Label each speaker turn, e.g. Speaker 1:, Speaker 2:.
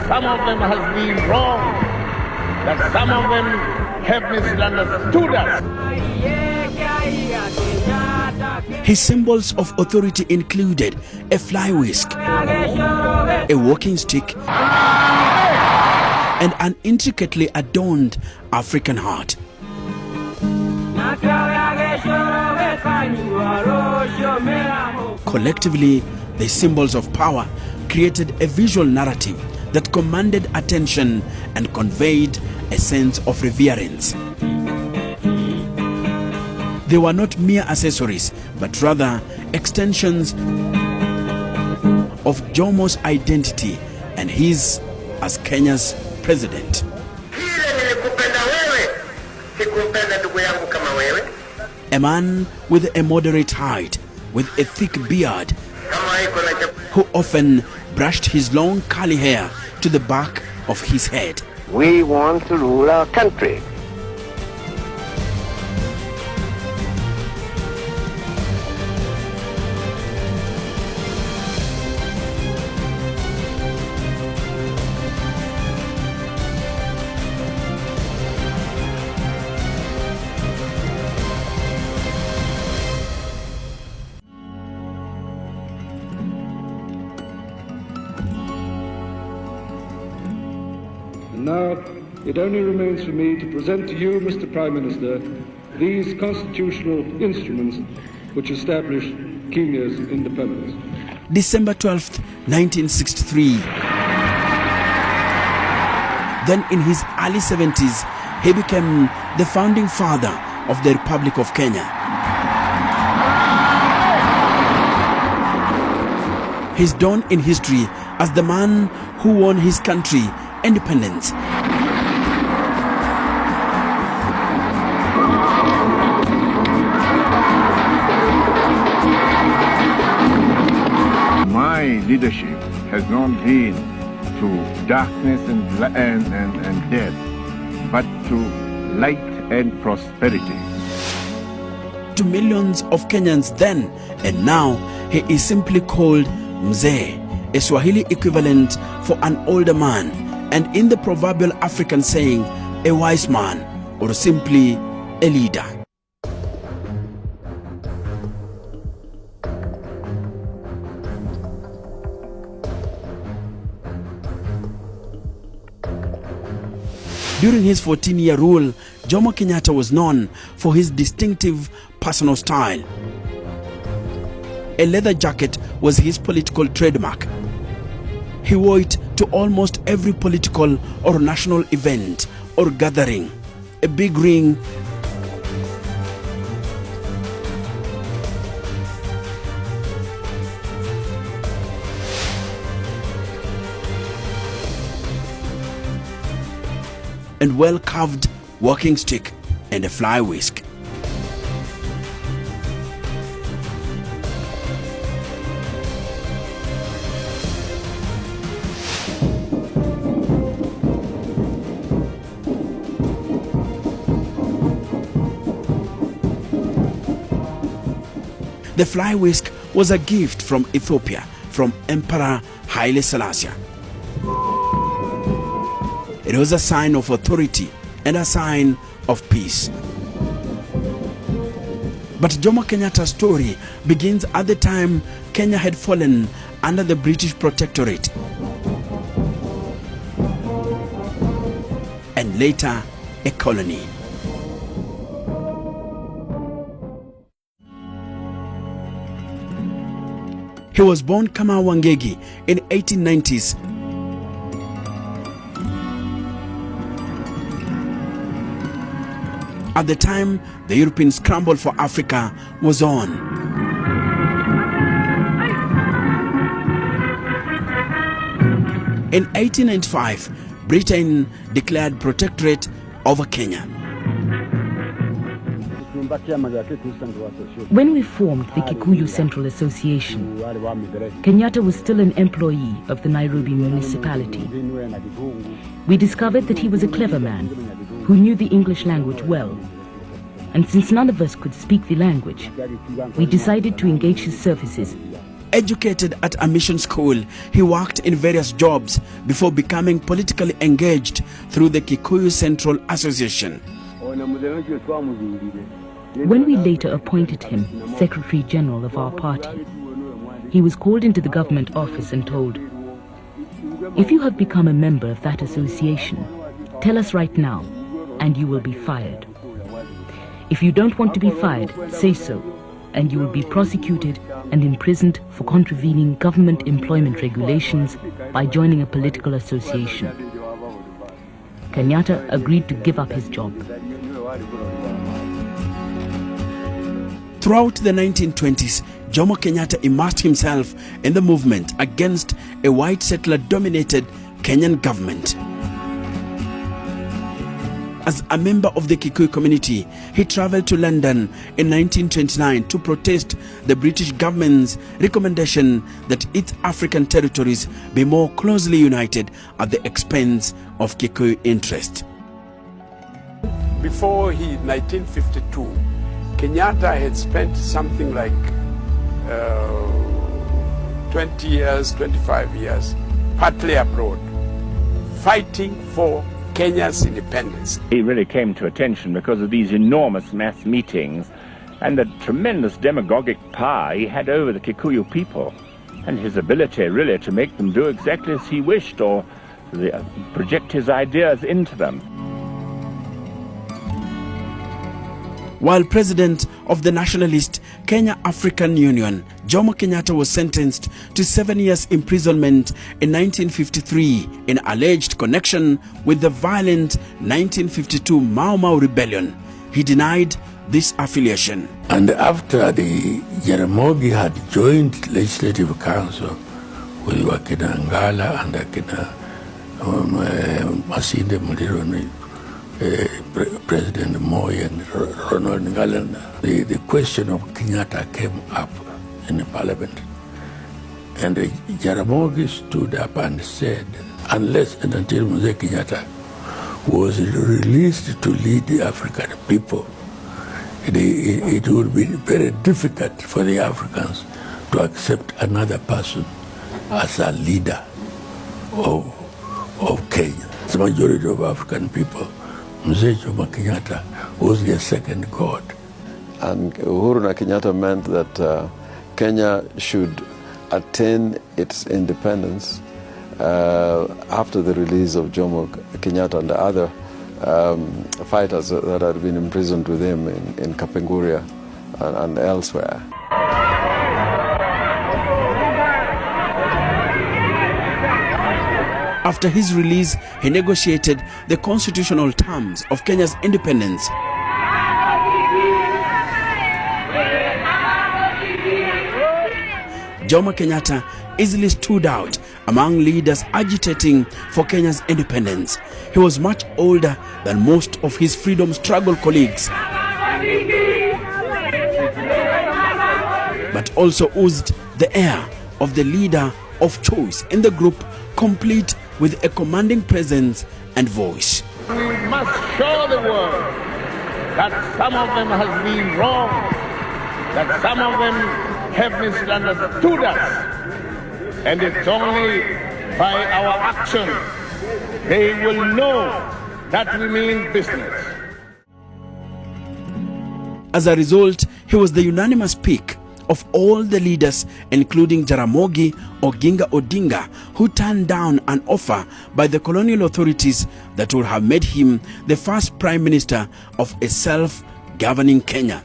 Speaker 1: some of them has been wrong, that some of them have misunderstood us.
Speaker 2: His symbols of authority included a fly whisk, a walking stick, and an intricately adorned African heart. Collectively, the symbols of power created a visual narrative that commanded attention and conveyed a sense of reverence. They were not mere accessories, but rather extensions of Jomo's identity and his as Kenya's president. A man with a moderate height, with a thick beard, who often brushed his long curly hair to the back of his head.
Speaker 3: We want to rule our country.
Speaker 4: Now, it only remains for me to present to you, Mr. Prime Minister, these constitutional instruments which establish Kenya's independence.
Speaker 2: December 12th, 1963. Then in his early 70s, he became the founding father of the Republic of Kenya. He's known in history as the man who won his country independence.
Speaker 5: My leadership has not been to darkness and death, but to light and prosperity.
Speaker 2: To millions of Kenyans then and now, he is simply called Mzee, a Swahili equivalent for an older man, and in the proverbial African saying, a wise man, or simply a leader. During his 14-year rule, Jomo Kenyatta was known for his distinctive personal style. A leather jacket was his political trademark. He wore it to almost every political or national event or gathering. A big ring, and well-carved walking stick and a fly whisk. The fly whisk was a gift from Ethiopia from Emperor Haile Selassie. It was a sign of authority and a sign of peace. But Jomo Kenyatta's story begins at the time Kenya had fallen under the British protectorate, and later a colony. He was born Kama Wangegi in 1890s. At the time, the European scramble for Africa was on. In 1895, Britain declared protectorate over Kenya.
Speaker 6: When we formed the Kikuyu Central Association, Kenyatta was still an employee of the Nairobi municipality. We discovered that he was a clever man who knew the English language well. And since none of us could speak the language, we decided to engage his services.
Speaker 2: educated at a mission school, he worked in various jobs before becoming politically engaged through the Kikuyu Central Association.
Speaker 6: When we later appointed him Secretary General of our party, he was called into the government office and told, "If you have become a member of that association, tell us right now, and you will be fired. If you don't want to be fired, say so, and you will be prosecuted and imprisoned for contravening government employment regulations by joining a political association." Kenyatta agreed to give up his job.
Speaker 2: Throughout the 1920s, Jomo Kenyatta immersed himself in the movement against a white settler-dominated Kenyan government. As a member of the Kikuyu community, he traveled to London in 1929 to protest the British government's recommendation that East African territories be more closely united at the expense of Kikuyu interest.
Speaker 7: Before 1952, Kenyatta had spent something like 20 years, 25 years, partly abroad, fighting for Kenya's independence.
Speaker 8: He really came to attention because of these enormous mass meetings and the tremendous demagogic power he had over the Kikuyu people, and his ability really to make them do exactly as he wished or project his ideas into them.
Speaker 2: While president of the nationalist Kenya African Union, Jomo Kenyatta was sentenced to 7 years imprisonment in 1953 in alleged connection with the violent 1952 Mau Mau rebellion. He denied this affiliation.
Speaker 9: And after the Jaramogi had joined Legislative Council with Wakina Ngala and Akina Masinde Muliro, President Moi and Ronald Ngala, the question of Kenyatta came up in the parliament. And Jaramogi stood up and said, unless and until Mzee Kenyatta was released to lead the African people, it would be very difficult for the Africans to accept another person as a leader of Kenya. The majority of African people, Mzee Jomo Kenyatta was their second god.
Speaker 10: And Uhuru and Kenyatta meant that Kenya should attain its independence after the release of Jomo Kenyatta and the other fighters that had been imprisoned with him in Kapenguria and elsewhere.
Speaker 2: After his release, he negotiated the constitutional terms of Kenya's independence. Jomo Kenyatta easily stood out among leaders agitating for Kenya's independence. He was much older than most of his freedom struggle colleagues, but also oozed the air of the leader of choice in the group, complete with a commanding presence and voice.
Speaker 1: We must show the world that some of them have been wrong, that some of them have misunderstood us, and it's only by our action they will know that we mean business.
Speaker 2: As a result, he was the unanimous pick of all the leaders, including Jaramogi Oginga Odinga, who turned down an offer by the colonial authorities that would have made him the first prime minister of a self-governing Kenya.